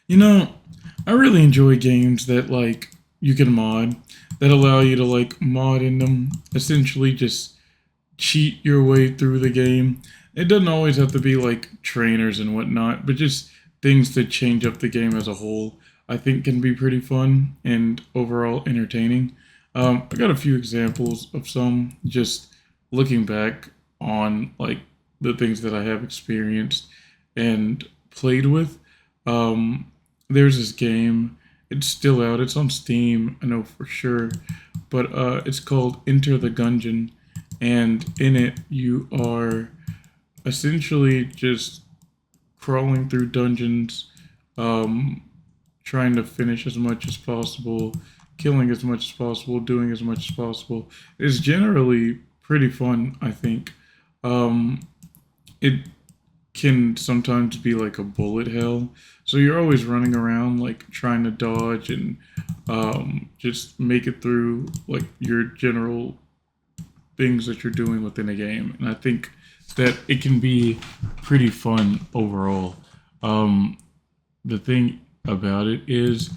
You know, I really enjoy games that you can mod that allow you to mod in them. Essentially, just cheat your way through the game. It doesn't always have to be like trainers and whatnot, but just things to change up the game as a whole. I think can be pretty fun and overall entertaining. I got a few examples of some just looking back on the things that I have experienced and played with. Um, there's this game. It's still out. It's on Steam. I know for sure, but it's called Enter the Gungeon, and in it you are essentially just crawling through dungeons, um, trying to finish as much as possible, killing as much as possible, doing as much as possible. It's generally pretty fun, I think. Um, it can sometimes be like a bullet hell. So you're always running around like trying to dodge and just make it through like your general things that you're doing within a game. And I think that it can be pretty fun overall. Um, the thing about it is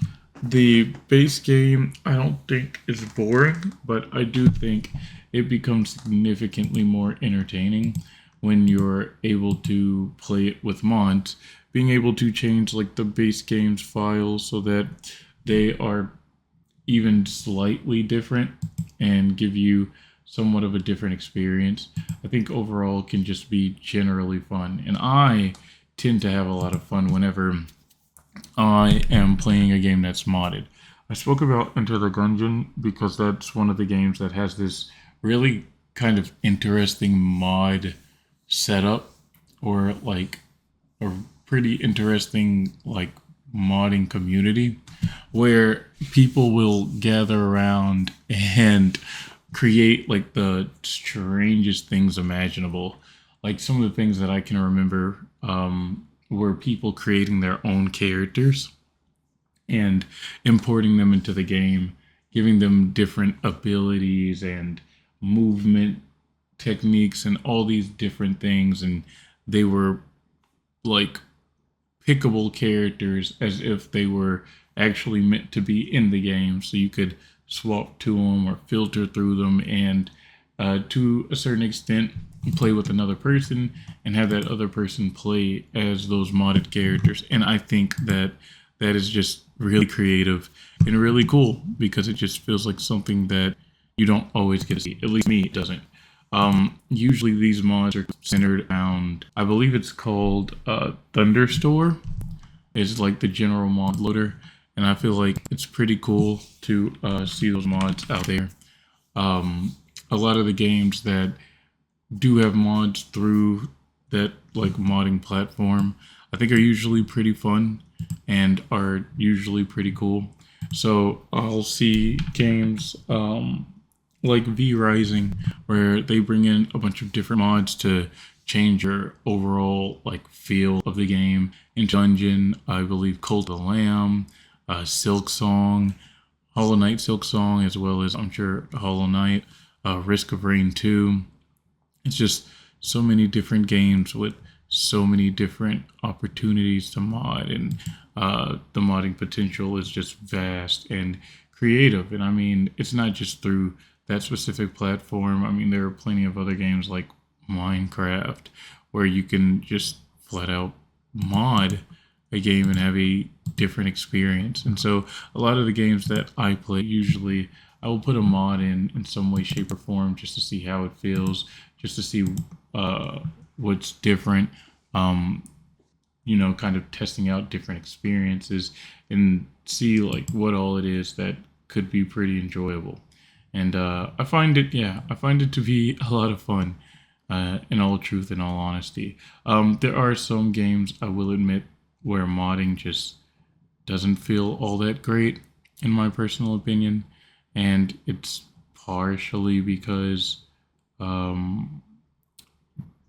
the base game I don't think is boring, but I do think it becomes significantly more entertaining when you're able to play it with mods. Being able to change like the base game's files so that they are even slightly different and give you somewhat of a different experience, I think overall can just be generally fun. And I tend to have a lot of fun whenever I am playing a game that's modded. I spoke about Enter the Gungeon because that's one of the games that has this really kind of interesting mod setup, or like a pretty interesting modding community where people will gather around and create like the strangest things imaginable. Like some of the things that I can remember were people creating their own characters and importing them into the game, giving them different abilities and movement techniques and all these different things. And they were like pickable characters as if they were actually meant to be in the game. So you could swap to them or filter through them and to a certain extent play with another person and have that other person play as those modded characters. And I think that that is just really creative and really cool because it just feels like something that you don't always get to see. At least me, it doesn't. Usually these mods are centered around, I believe it's called Thunderstore. It's like the general mod loader, and I feel like it's pretty cool to see those mods out there. Um, a lot of the games that do have mods through that like modding platform, I think are usually pretty fun and are usually pretty cool. So I'll see games like V Rising where they bring in a bunch of different mods to change your overall like feel of the game. In Dungeon, I believe Cult of the Lamb, Silk Song, Hollow Knight Silk Song, as well as I'm sure Hollow Knight, Risk of Rain 2. It's just so many different games with so many different opportunities to mod, and the modding potential is just vast and creative. And I mean, it's not just through that specific platform. I mean, there are plenty of other games like Minecraft where you can just flat out mod a game and have a different experience. And so a lot of the games that I play, usually I will put a mod in some way, shape, or form just to see how it feels, just to see uh, what's different. Um, kind of testing out different experiences and see like what all it is that could be pretty enjoyable. And I find it to be a lot of fun. In all truth, in all honesty, there are some games I will admit where modding just doesn't feel all that great, in my personal opinion, and it's partially because um,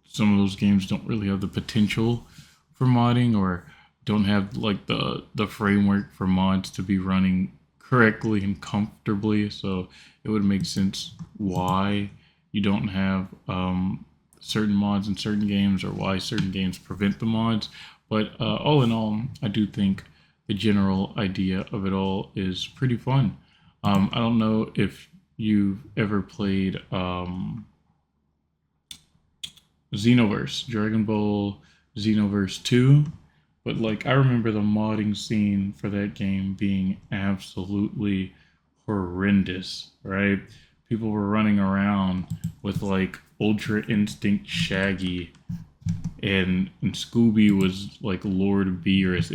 some of those games don't really have the potential for modding, or don't have like the framework for mods to be running correctly and comfortably. So it would make sense why you don't have certain mods in certain games, or why certain games prevent the mods. But all in all, I do think the general idea of it all is pretty fun. I don't know if you've ever played Xenoverse, Dragon Ball Xenoverse 2, but like I remember the modding scene for that game being absolutely horrendous, right? People were running around with like Ultra Instinct Shaggy, and Scooby was like Lord Beerus.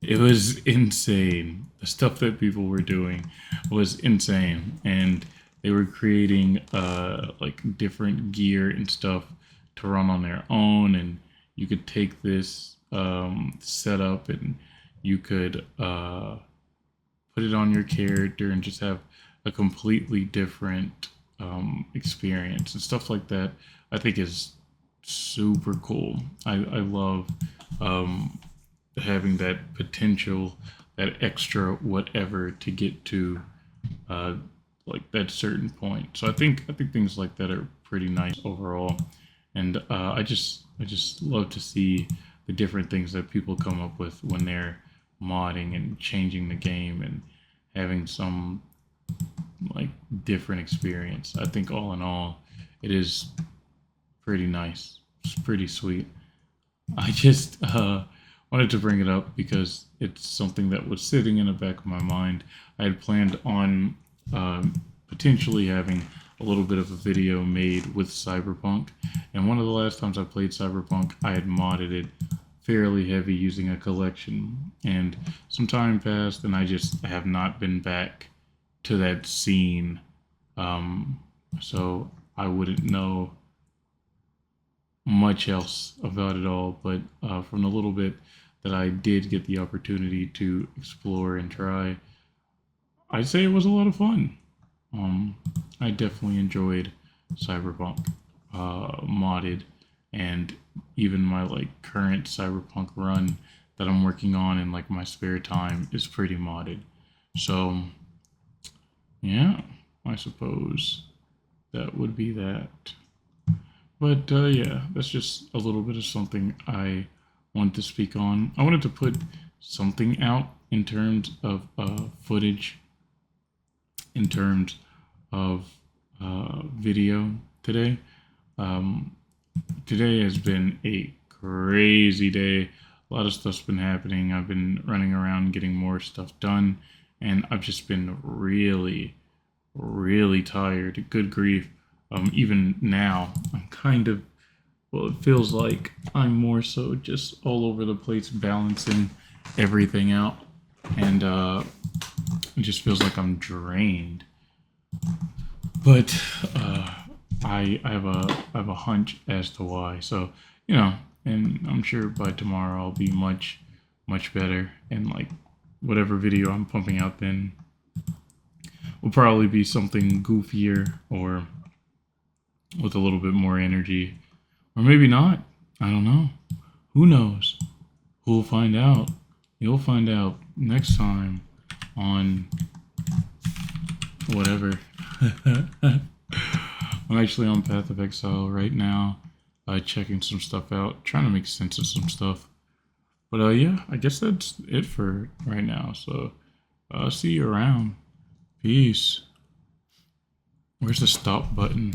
It was insane. The stuff that people were doing was insane, and they were creating like different gear and stuff to run on their own, and you could take this setup and you could put it on your character and just have a completely different experience and stuff like that. I think is super cool. I love um, having that potential, that extra whatever to get to uh, like that certain point. So I think things like that are pretty nice overall, and I just love to see the different things that people come up with when they're modding and changing the game and having some like different experience. I think all in all, it is pretty nice. It's pretty sweet. I just wanted to bring it up because it's something that was sitting in the back of my mind. I had planned on potentially having a little bit of a video made with Cyberpunk, and one of the last times I played Cyberpunk, I had modded it fairly heavy using a collection, and some time passed, and I just have not been back to that scene, um, so I wouldn't know much else about it all, but from the little bit that I did get the opportunity to explore and try, I'd say it was a lot of fun. I definitely enjoyed Cyberpunk modded, and even my like current Cyberpunk run that I'm working on in like my spare time is pretty modded. So yeah, I suppose that would be that. But yeah, that's just a little bit of something I wanted to speak on. I wanted to put something out in terms of footage, in terms of video today. Um, Today has been a crazy day. A lot of stuff's been happening. I've been running around getting more stuff done, and I've just been really, really tired. Good grief. Even now, I'm kind of, well, it feels like I'm more so just all over the place balancing everything out, and it just feels like I'm drained. But I have a hunch as to why. So you know, and I'm sure by tomorrow I'll be much better, and like whatever video I'm pumping out then will probably be something goofier or with a little bit more energy, or maybe not. I don't know. Who knows? Who'll find out? You'll find out next time on whatever. I'm actually on Path of Exile right now, checking some stuff out, trying to make sense of some stuff. But yeah, I guess that's it for right now. So see you around. Peace. Where's the stop button?